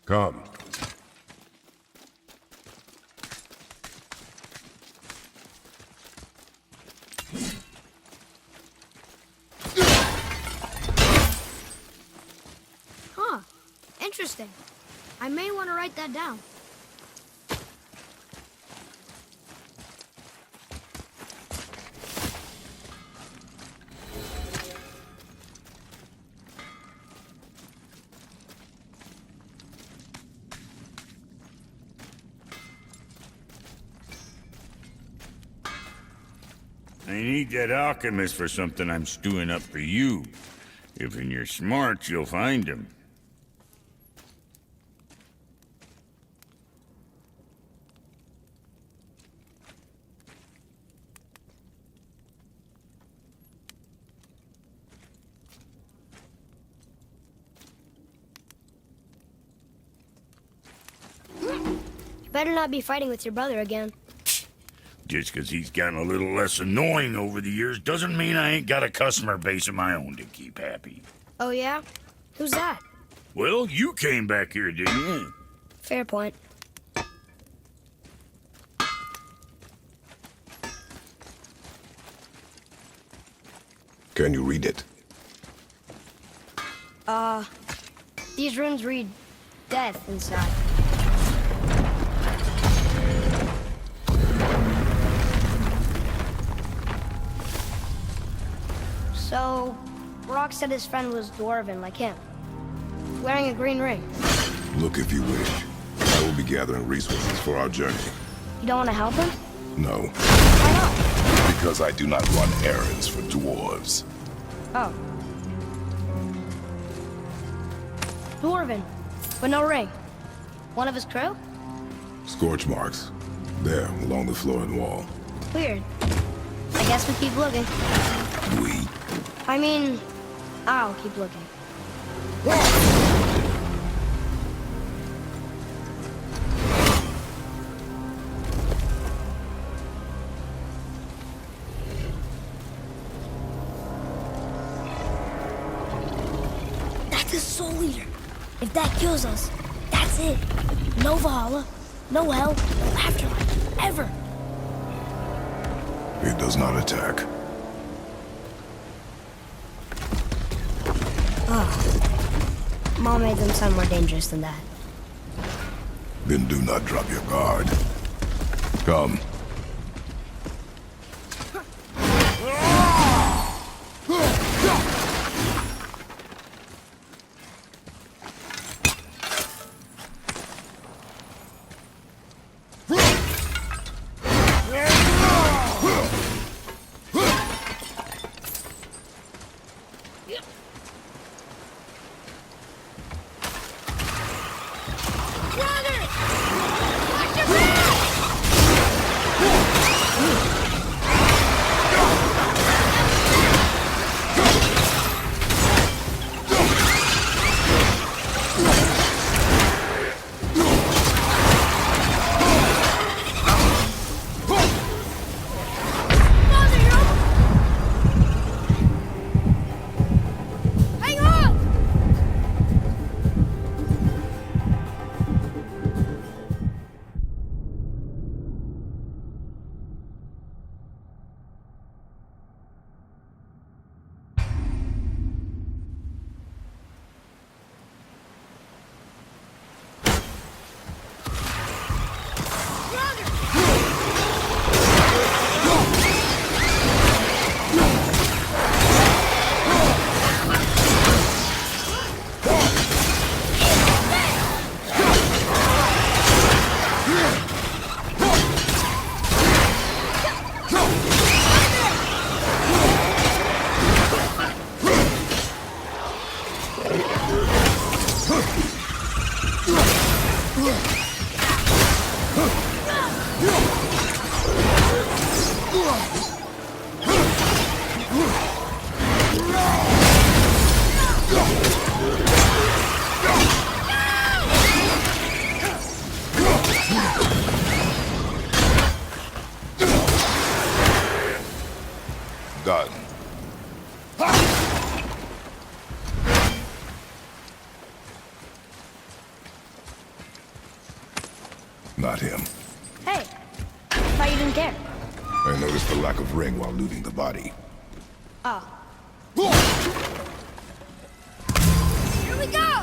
Come. Huh. Interesting. I may want to write that down. I need that alchemist for something I'm stewing up for you. If in your smarts, you'll find him. You better not be fighting with your brother again. Just 'cause he's gotten a little less annoying over the years doesn't mean I ain't got a customer base of my own to keep happy. Oh, yeah? Who's that? Well, you came back here, didn't you? Fair point. Can you read it? These runes read death inside. So, Brock said his friend was dwarven like him, wearing a green ring. Look if you wish. I will be gathering resources for our journey. You don't want to help him? No, Why not? because I do not run errands for dwarves. Oh. Dwarven, but no ring. One of his crew? Scorch marks. There, along the floor and wall. Weird. I guess we keep looking. We. I mean, I'll keep looking. That's a soul eater. If that kills us, that's it. No Valhalla, no hell, no afterlife, ever. It does not attack. Mom made them sound more dangerous than that. Then do not drop your guard. Come. not him. Hey, thought you didn't care. I noticed the lack of ring while looting the body. Oh. Here we go!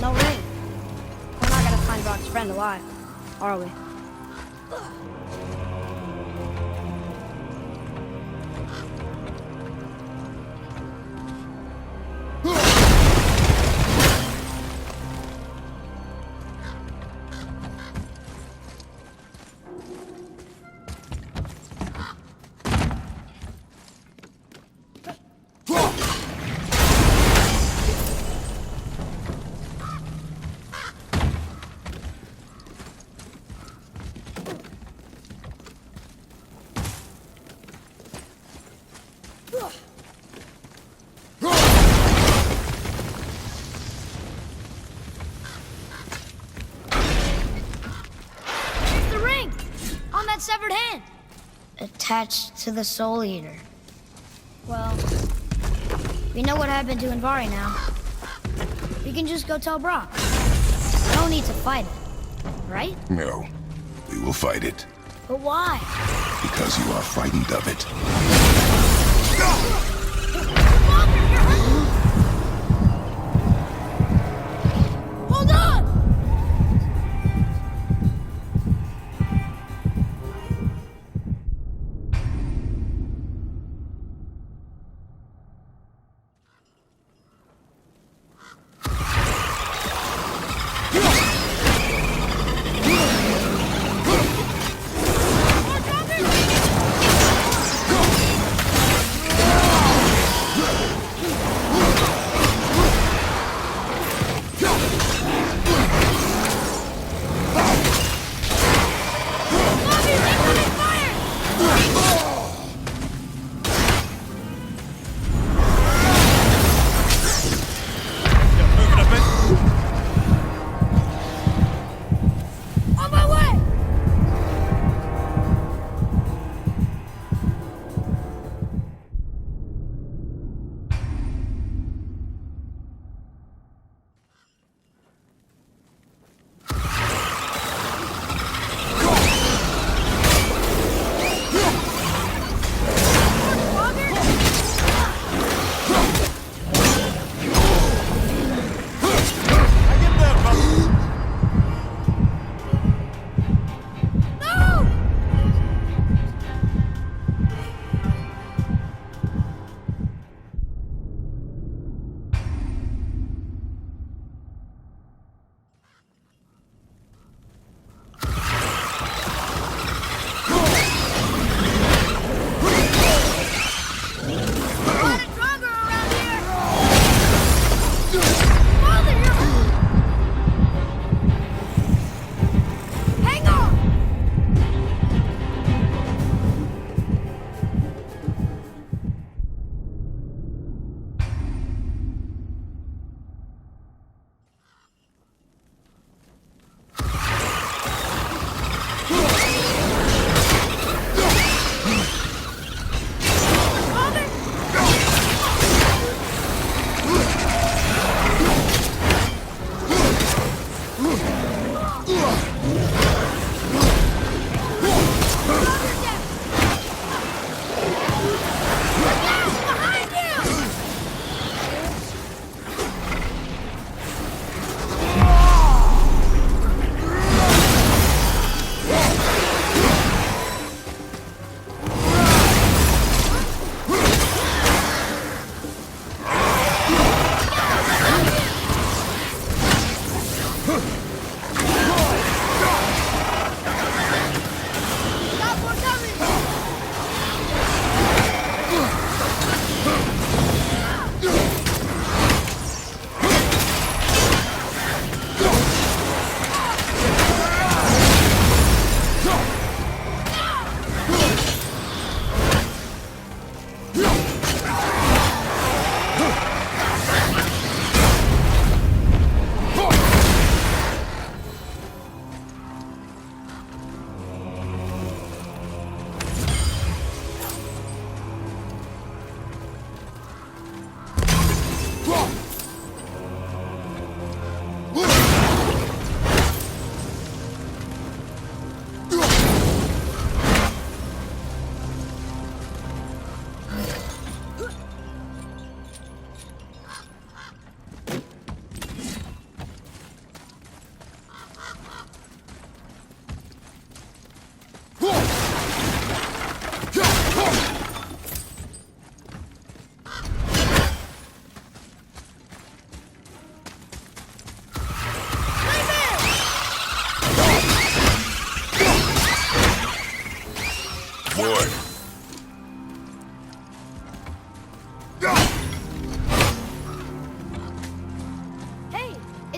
No ring. We're not gonna find Brock's friend alive, are we? It's the ring! On that severed hand! Attached to the Soul Eater. Well, we know what happened to Invari now. We can just go tell Brock. No need to fight it, right? No, we will fight it. But why? Because you are frightened of it. Hold on!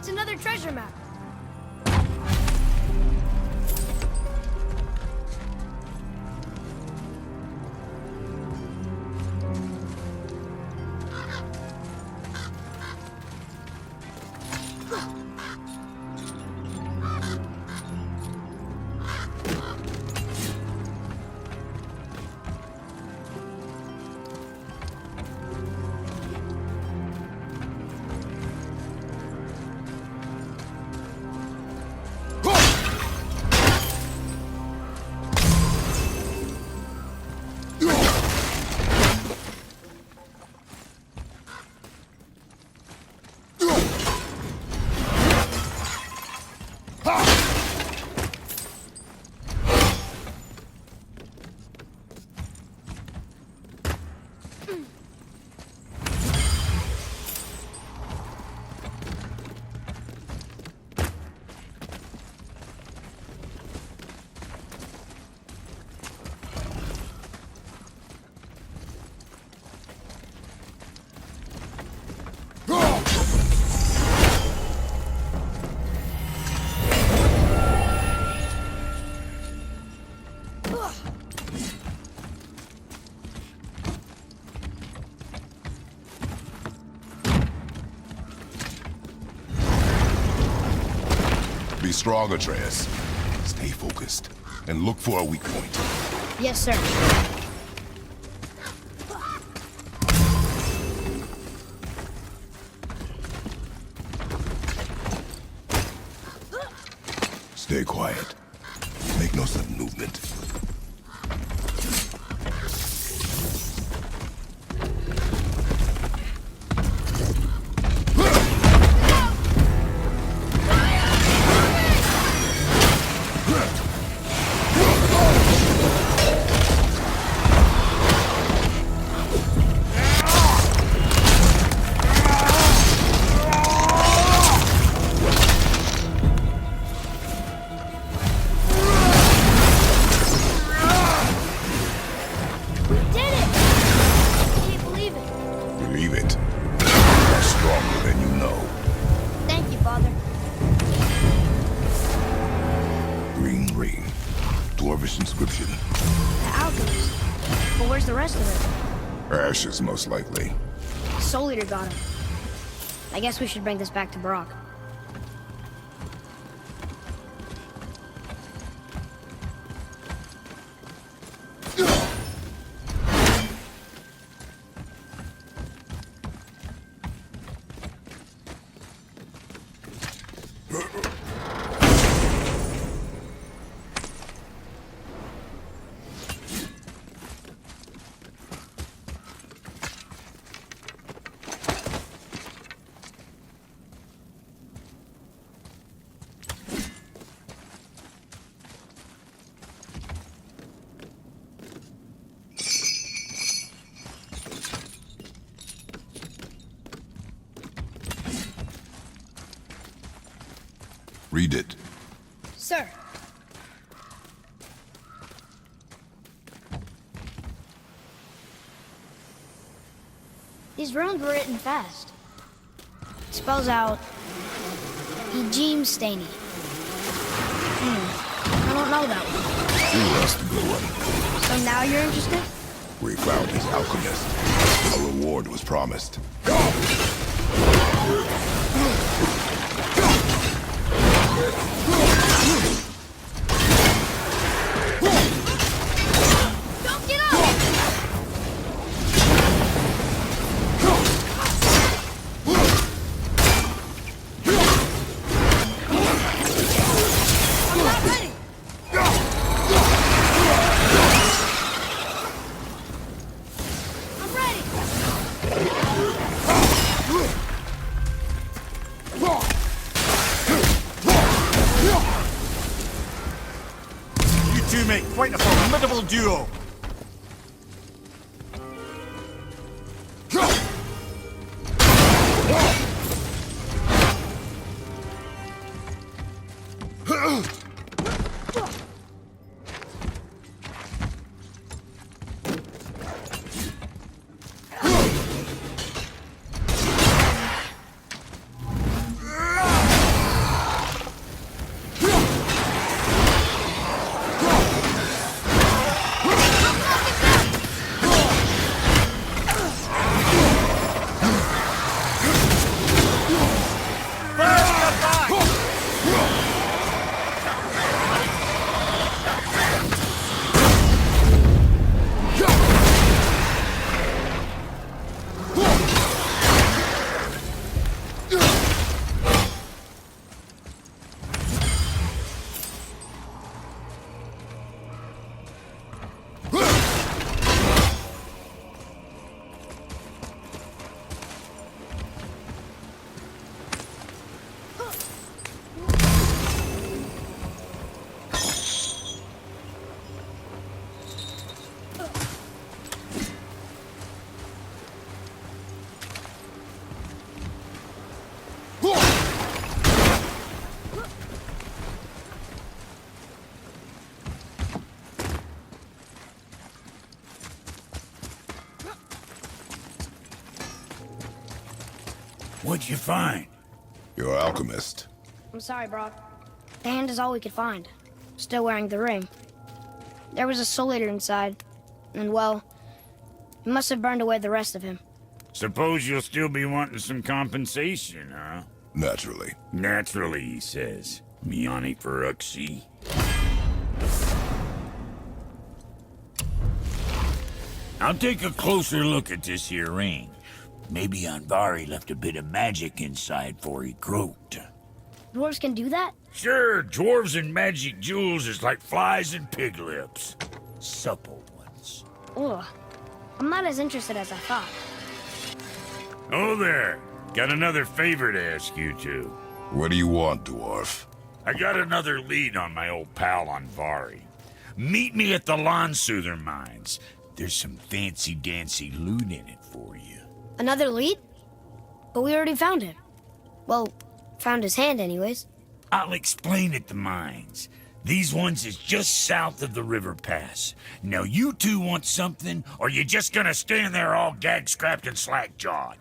It's another treasure map. Be strong, Atreus. Stay focused and look for a weak point. Yes, sir. Stay quiet. Make no sudden movement. Inscription. The alchemist. But where's the rest of it? Ashes, most likely. Soul Eater got him. I guess we should bring this back to Brock. Read it. Sir. These runes were written fast. It spells out Ejim Staney. I don't know that one. You lost the good one. So now you're interested? We found his alchemist. A reward was promised. Don't get up! I'm not ready! I'm ready! You two make quite a formidable duo. What'd you find? You're an alchemist. I'm sorry, Brock. The hand is all we could find. Still wearing the ring. There was a soul eater inside, and well, he must have burned away the rest of him. Suppose you'll still be wanting some compensation, huh? Naturally. Naturally, he says. Miani Feruxi. I'll take a closer look at this here ring. Maybe Anvari left a bit of magic inside before he croaked. Dwarves can do that? Sure, dwarves and magic jewels is like flies and pig lips. Supple ones. Ugh. I'm not as interested as I thought. Oh there. Got another favor to ask you two. What do you want, dwarf? I got another lead on my old pal Anvari. Meet me at the Lawnsoother mines. There's some fancy-dancy loot in it for you. Another lead? But we already found him. Well, found his hand anyways. I'll explain at the mines. These ones is just south of the river pass. Now you two want something, or you just gonna stand there all gag-scrapped and slack-jawed?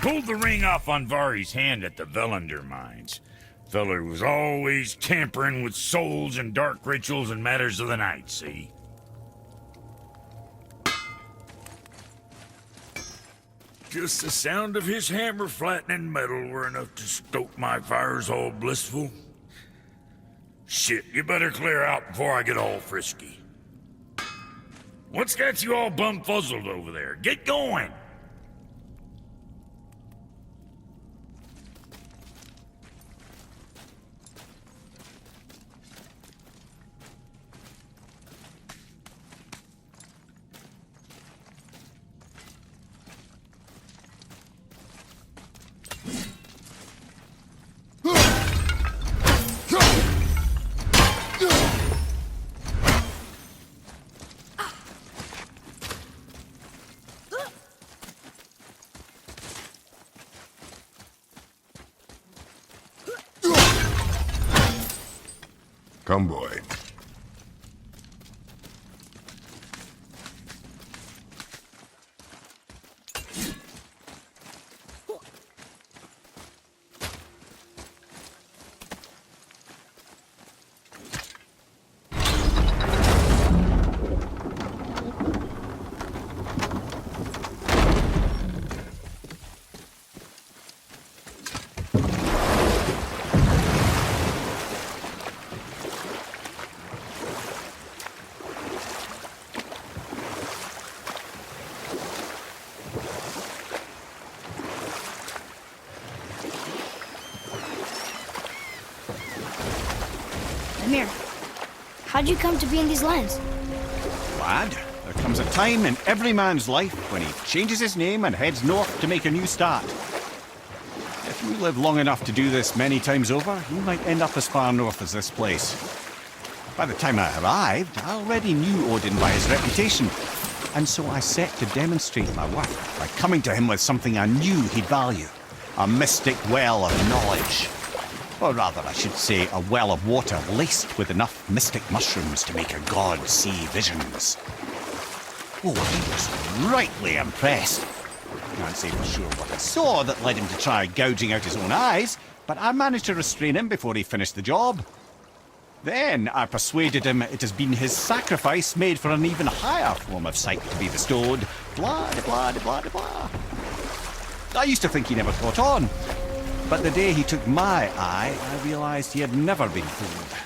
Pulled the ring off Anvari's hand at the Velander mines. Feller was always tampering with souls and dark rituals and matters of the night, see? Just the sound of his hammer flattening metal were enough to stoke my fires all blissful. Shit, you better clear out before I get all frisky. What's got you all bum-fuzzled over there? Get going! Come, boy. Amir, how'd you come to be in these lands? Lad, there comes a time in every man's life when he changes his name and heads north to make a new start. If you live long enough to do this many times over, you might end up as far north as this place. By the time I arrived, I already knew Odin by his reputation, and so I set to demonstrate my worth by coming to him with something I knew he'd value. A mystic well of knowledge. Or rather, I should say, a well of water laced with enough mystic mushrooms to make a god see visions. Oh, he was rightly impressed. Can't say for sure what I saw that led him to try gouging out his own eyes, but I managed to restrain him before he finished the job. Then I persuaded him it has been his sacrifice made for an even higher form of sight to be bestowed. Blah, de blah, de blah, de blah. I used to think he never caught on. But the day he took my eye, I realized he had never been fooled.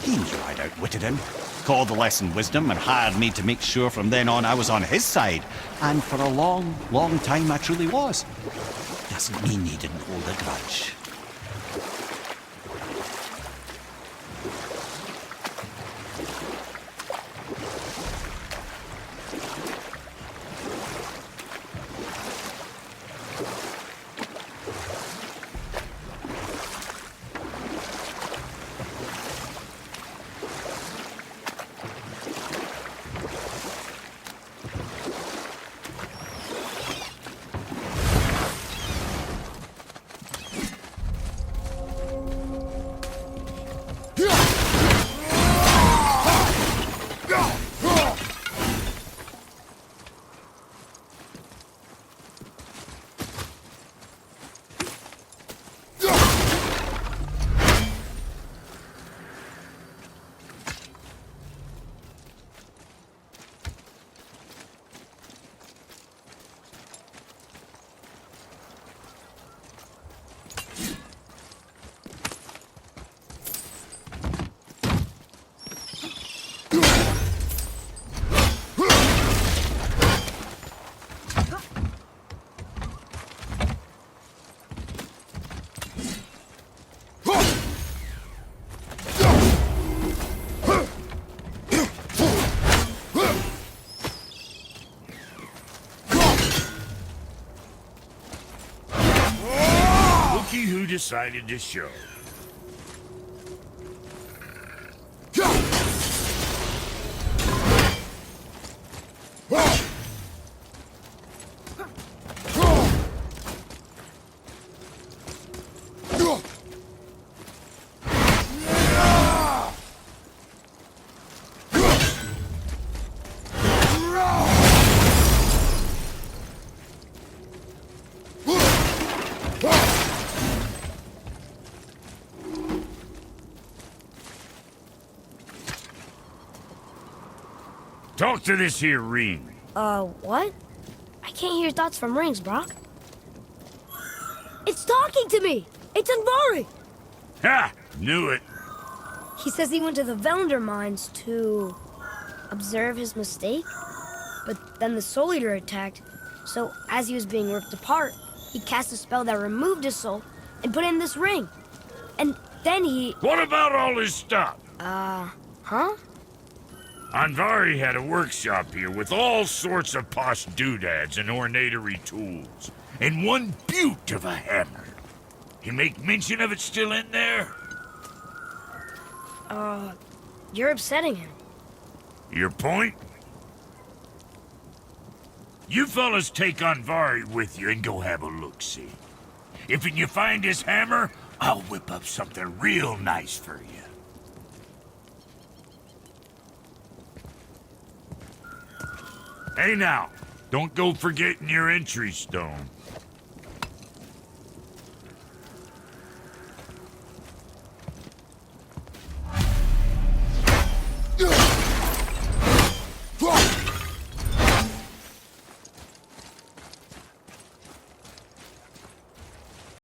He knew I'd outwitted him, called the lesson wisdom, and hired me to make sure from then on I was on his side. And for a long, long time I truly was. Doesn't mean he didn't hold a grudge. decided to show. Talk to this here ring. What? I can't hear thoughts from rings, Brock. It's talking to me! It's Anvari! Ha! Knew it. He says he went to the Velander mines to observe his mistake, but then the Soul Eater attacked, so as he was being ripped apart, he cast a spell that removed his soul and put it in this ring. And then he... What about all his stuff? Huh? Anvari had a workshop here with all sorts of posh doodads and ornatory tools, and one beaut of a hammer. You make mention of it still in there? You're upsetting him. Your point? You fellas take Anvari with you and go have a look-see. If you find his hammer, I'll whip up something real nice for you. Hey now, don't go forgetting your entry stone.